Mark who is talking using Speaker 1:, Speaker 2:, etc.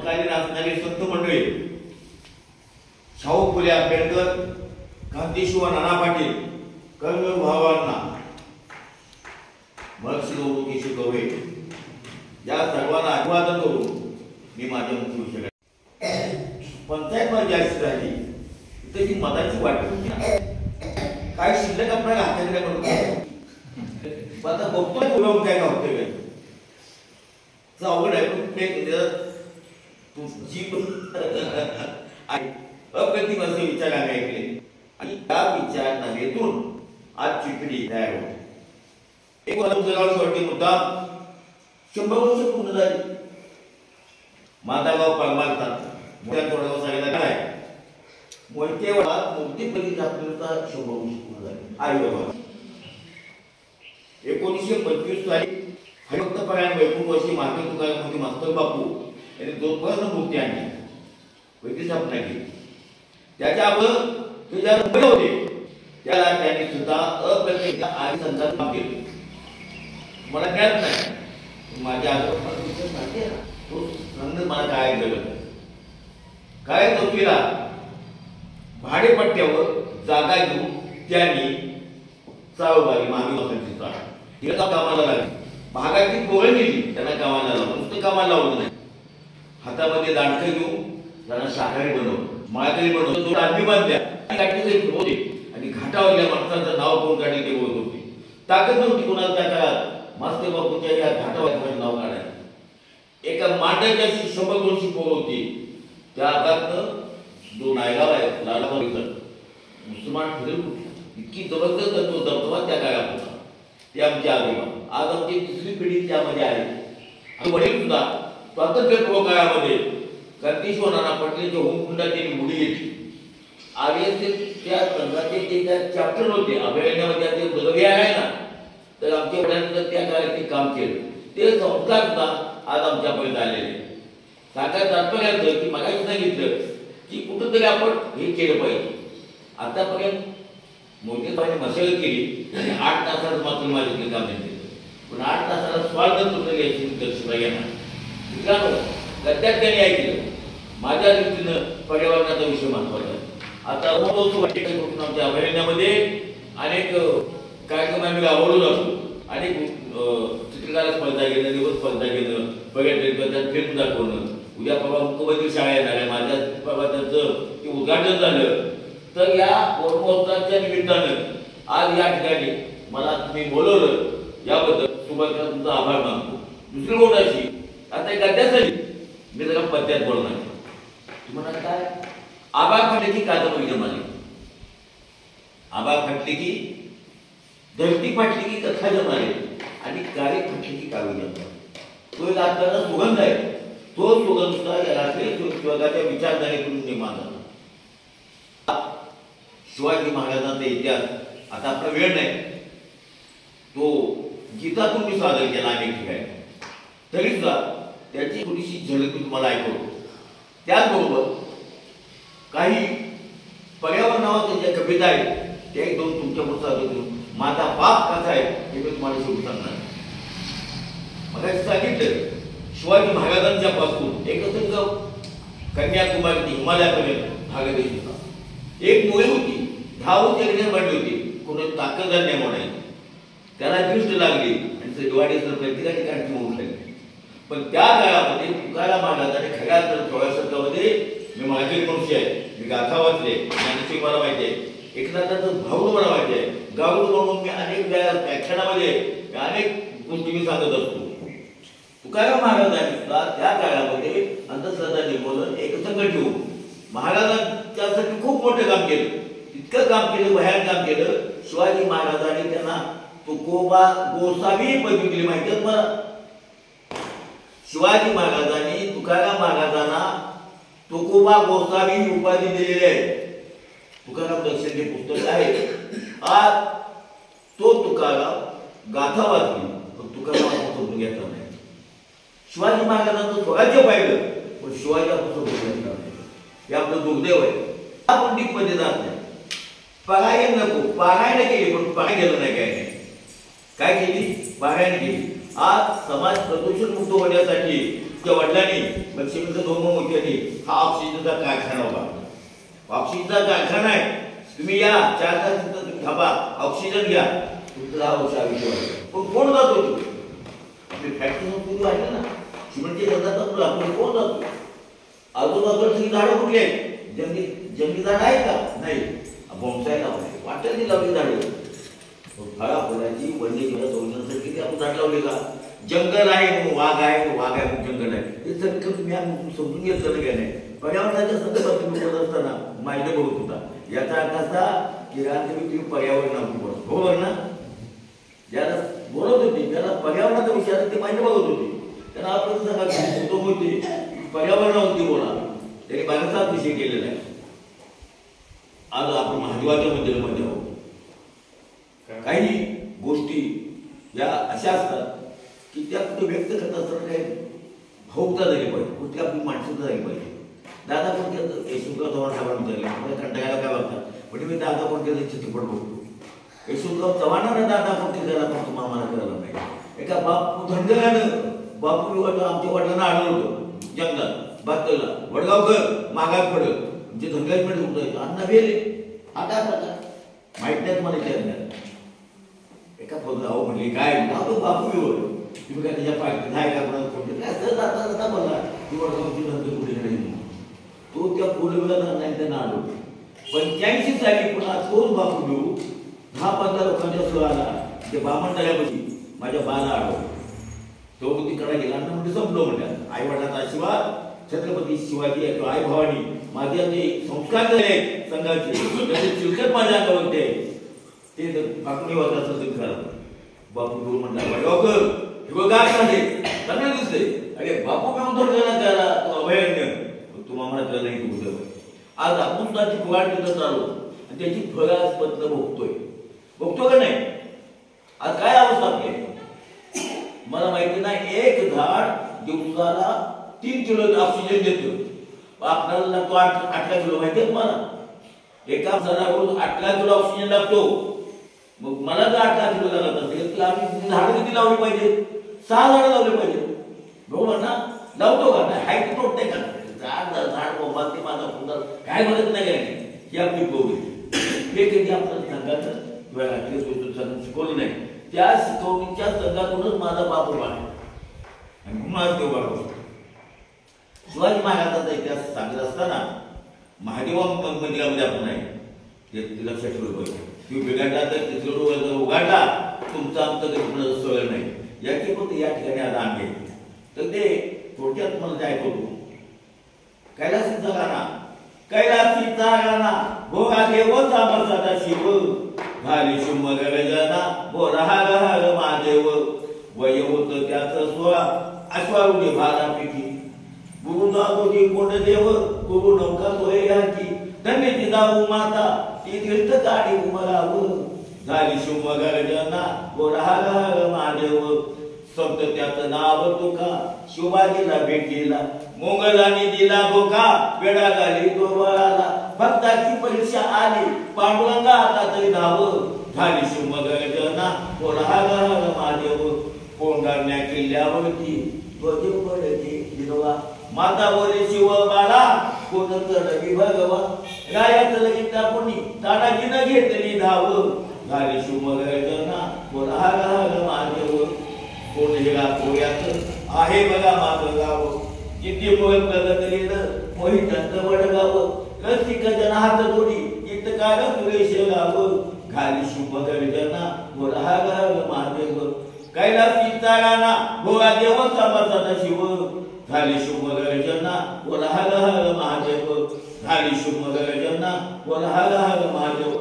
Speaker 1: समकालीन असणारी संत मंडळी शाहू फुले आंबेडकर, क्रांतीशिव नाना पाटील, कर्मवीर भावांना, महर्षी केशव गवळे या सर्वांना अभिवादन करून मी माझ्या मुख्य विषयाकडे पंचायत मध्ये जास्त झाली तर जी मताची वाटप होती ना, काय शिल्लक आपल्याला हाताकडे करतो आता बघतोय बोलावून काय नव्हते काय अवघड आहे. तुमची अप्रतिम असे विचार आम्ही ऐकले आणि त्या विचार नव्हेतून आजची पिढी तयार होते. एक वाटते मुद्दा 100 वर्ष पूर्ण झाली. माधागाव परमारतात मोठ्या तोडागाव सांगितलं काय मोठे वडात मूर्तीपती आपल्याला 100 वर्ष पूर्ण झाली. आई बाबा 1925 साली हरिभक्तपरायण वैकुंठ वर्षी महादेव तुकाराम मास्तर बापू यांनी 2 मूर्ती आणली, वैद्य स्थापना केली. त्याच्यावर ते ज्या मुंबई होते त्याला त्यांनी सुद्धा अप्रत्यक्ष आणि संघात काम केले. मला ज्ञात नाही, माझ्या आजोबा तो संघ मला काय गरज काय चौकीला भाडेपट्ट्यावर जागा घेऊन त्यांनी चाळबागी महाविकासाची चाळ तिला कामाला लागली. भागाची पोळं नेली, त्यांना कामाला लावलं. नुसतं कामाला लावलं नाही, हातामध्ये दांडकं घेऊन त्यांना शाकाहारी बनवलं, माळकरी बनवलं. तो आदमी बांधल्या होते आणि घाटावर या माणसाचं नाव कोण काढले ते बोलत होते. ताकद नव्हती कोणाला त्या काळात मास्तर बापूच्या या घाटावर नाव काढायला. एका मांडाची अशी 100-200 पोळं होती. त्या भागातनं जो नायगाव आहे लाडावर मुसलमान फिरल इतकी जबरदस्त तो दबदबा त्या काळात होता. ते आमचे आजोबा, आज आमची 3री पिढी त्यामध्ये आहे. आणि वडील सुद्धा स्वातंत्र्यपूर्व काळामध्ये क्रांतीशिव नाना पाटलांच्या होमकुंडात त्यांनी मुडी घेतली. आर्यसेन त्या संघाचे ते त्या चॅप्टर होते अभयारण्यामध्ये ते बदली आहे ना, तर आमच्या वडिलांनी त्या काळात ते काम केलं. ते संस्कार सुद्धा आज आमच्यापर्यंत आलेले. सांगायचं तात्पर्य की मगाशी सांगितलं की कुठंतरी आपण हे केलं पाहिजे. आतापर्यंत मोदी साहेबांनी मशागत केली आणि 8 तासात मात्र माझ्याकडे काम नाही केलं, पण 8 तासाला स्वार्थ तुमचं याची दक्षता घेणार. मित्रांनो, गद्यात त्यांनी ऐकलं माझ्या दृष्टीनं पर्यावरणाचा विषय महत्वाचा आहे. आता आमच्या अभयारण्यामध्ये अनेक कार्यक्रम आम्ही राबवलो जातो. अनेक चित्रकला स्पर्धा घेणं, निवड स्पर्धा घेणं, पर्यटन फिल्म दाखवणं. उद्या परवा मुख्यमंत्री शाळा येणार आहे, माझ्या परवा त्याचं ते उद्घाटन झालं. तर या महोत्सवाच्या निमित्तानं आज या ठिकाणी मला तुम्ही बोलवलं याबद्दल सुरुवातीला तुमचा आभार मानतो. दुसरी गोष्ट अशी, आता गद्यासाठी मी जरा पद्यात बोलणार. तुम्हाला काय आबा फाटले की कादंबरी जमाली, आबा फाटले की धरती फाटली की कथा जमाले आणि गाडी फाटली की काव्य जमले. तो एक आपल्याला सुगंध आहे. तो सुगंध सुद्धा या राष्ट्रीय शिवगाच्या विचारधारेतून निर्माण झाला. शिवाजी महाराजांचा इतिहास आता आपला वेळ नाही, तो गीतातून मी सादर केला अनेक ठिकाणी. तरी सुद्धा त्याची थोडीशी झलक मी तुम्हाला ऐकवतो. त्याचबरोबर काही पर्यावरणावर ज्या कविता आहेत त्या 1-2 तुमच्यापुढे सादर करून माझा बाप कसा आहे हे मी तुम्हाला शेवटी सांगणार. मला सांगितलं शिवाजी महाराजांच्या पासून एक कन्याकुमारी ते हिमालयापर्यंत भागदेश होता. एक मोहीम होती, 10 जगणे बनली होती, कोणी ताकददार नाही म्हणायची. त्याला दृष्ट लागली आणि दिवाळी प्रत्येका ठिकाणी मोहून लागली. पण त्या काळामध्ये तुकाराम महाराजांनी खऱ्या अर्थानं 16व्या शतकामध्ये मी माझे मनुष्य आहे, मी गाथा वाचले, ज्ञानसिंग मला माहिती आहे, एकनाथाचं भाऊ मला माहिती आहे, गावडू म्हणून मी अनेक व्याख्यानामध्ये अनेक गोष्टी मी सांगत असतो. तुकाराम महाराजांनी सुद्धा त्या काळामध्ये अंधश्रद्धा निर्मूलन एकसंघ ठेवून महाराजांच्यासाठी खूप मोठं काम केलं. इतकं काम केलं, भयान काम केलं. शिवाजी महाराजांनी त्यांना तुकोबा गोसावी पदवी दिली. माहिती आहे मला, शिवाजी महाराजांनी तुकाराम महाराजांना तुकोबा गोसावी उपाधी दिलेली आहे. तुकाराम दक्षिणचे पुस्तक आहे. आज तो तुकाराम गाथा वाचली पण तुकारामाला समजून घेतला नाही. शिवाजी महाराजांचं स्वराज्य पाहिलं पण शिवाजी आपण समजून घेतला नाही. हे आपलं दुर्दैव आहे. पंडित मध्ये जात नाही. पारायण नको, पारायण केली पण पाय गेलं नाही. काय केली? पारायण केली. आज समाज प्रदूषण मुक्त होण्यासाठी त्या वडिलांनी लक्ष्मीचं धोम मोठ्याने हा ऑक्सिजनचा कारखाना उभा. ऑक्सिजनचा कारखाना आहे. तुम्ही या 4 तास तिथं थांबा, ऑक्सिजन घ्या, तुमचं 10 वर्ष आयुष्य वाढेल. पण कोण जातो तू? आपली फॅक्टरी सुरू आहे ना, सिमेंटच्या जगात आपण कोण जातो? आजूबाजूची झाडं कुठली आहेत? जंगली झाड आहे का? नाही. बोनसाय लावले, वाटेल ती लावली झाडं. फळा फुलाची वन्यजीव संवर्धनासाठी किती आपण झाड लावले का? जंगल आहे, वाघ आहे, वाघ आहे, जंगल आहे, हे सगळं तुम्ही समजून घेतलं काय नाही. पर्यावरणाच्या संदर्भात तुम्ही बोलत असताना माहिती बघत होता. याचा अर्थ असा की तुम्ही पर्यावरणावर बोलत, बरोबर ना? ज्याला बोलत होते त्याला पर्यावरणाचा विषय ते माहिती बघत होते. त्यांना आपण सांगा होते पर्यावरणावरती बोला, त्यांनी बराचसा विषय केलेला आहे. आज आपण महादेवाच्या मंदिरामध्ये आहोत. काही गोष्टी या अशा असतात की त्या कुठे व्यक्त करत असताना काही भाऊकता झाली पाहिजे, कुठे आपली माणसं झाली पाहिजे. दादा कोणत्या यशवंतराव चव्हाण साहेबांना विचारलं, मला कंटाळायला काय बघतात, म्हणजे मी दादा कोणत्याचा चित्रपट बघतो. यशवंतराव चव्हाणानं दादा कोणते करायला फक्त मामाला करायला नाही. एका बापू धनगरानं बापू आमच्या वडिलांना आढळलं होतं जंगलात बातला, वडगावकर मागात पडलं, म्हणजे धनगराज मिळत होतं, अण्णा वेले आता माहित नाही मला विचारणार. एका पदाव म्हणले काय नाव बापू विवड, तुम्ही काय त्याच्या पाठी नाही का कोणाला फोन काय सर जाता जाता बोला ती वडगावची नंतर कुठे नाही. तो त्या पोलवेला नाही त्यांना आलो. 85 साली पुन्हा तोच बापू घेऊ 10-15 लोकांच्या सुराला ते बामण तळ्यापाशी माझ्या बाला आलो. तो तिकडे गेला आणि म्हणजे संपलो म्हणल्या. आई वडिलांचा आशीर्वाद, छत्रपती शिवाजी किंवा आई भवानी माझे जे संस्कार झाले संघाचे त्याचे चिलकत माझ्या अंगावर होते ते बापू होता असं करा. बापू गुरु म्हणला वडगावकर हे काय झाले चांगलं दिसते. अरे बापू मिळून थोडं गेला त्याला तो अभयारण्य तुम्हाला मला कळलं नाही तू कुठं. आज आपण सुद्धा ती फुगाड तिथं चालू आणि त्याची फळं आज पत्र बघतो का नाही. आज काय अवस्था आपली मला माहिती नाही. एक झाड दिवसाला 3 किलो ऑक्सिजन देतो. आपल्याला लागतो 18 किलो माहिती आहे तुम्हाला. एका झाडावर 18 किलो ऑक्सिजन लागतो. मग मला जर 18 किलो लागत असेल तर आम्ही झाडं किती लावली पाहिजे? 6 झाडं लावली पाहिजे, बरोबर ना? लावतो का नाही? हाय तोडते का? झाड बोंबाते माझा फुंदार काय म्हणत नाही काय ही आपली गोष्ट. हे कधी आपल्याला सांगायचं किंवा रात्री शिकवलं नाही. त्या शिकवणीच्या संघातूनच माझा बाप उभा आहे आणि म्हणून देव बाबा. शिवाजी महाराजांचा इतिहास सांगत असताना महादेवा मंदिरामध्ये आपण आहे ते लक्षात ठेवलं पाहिजे. ती बिघाडला तर तिथं उघाडला तुमचं आमचं कधी सवय नाही याची फक्त या ठिकाणी आता आणले. तर ते थोडक्यात मला जायचं होतो. कैलासीचा गाणा, कैलासीचा गाणा भोगा देव सामर्थ्याचा शिव घाली शुंभ गगजना बोरा हाग महादेव वय होत त्याचं सोळा अश्वारूढी भाला पिठी गुरु नागोजी कोंड देव गुरु नौका सोय्याची धन्यची जाऊ माता ती तीर्थ काढी उमराव झाली शुंभ गगजना बोरा हाग महादेव संत त्याचं नाव तुका शिवाजीला भेटलेला मोगलांनी दिला धोका वेळा झाली तो वळाला भक्ताची परीक्षा आली पांडुरंगा आता तरी धाव झाली शुंभ गगना बोला हाग महादेव कोंडारण्या किल्ल्यावरती ध्वज पडते हिरवा माता बोले शिव बाळा कोण चढवी भगवा रायाचं लगीन टाकून तानाजीनं घेतली धाव झाली शुंभ गगना बोला हाग महादेव कोण हिरा कोऱ्यात आहे बघा माझं गाव किती मोह प्रगत मोहितांचं वडगाव रसिक जन हात जोडी इतकाल सुरेश गाव घाली शुभ गर्जना बोला हाग महादेव कैलासीचा गाणा भोगा देव समर्थाचा शिव झाली शुभ गर्जना बोला हाग महादेव झाली शुभ गर्जना बोला हाग महादेव.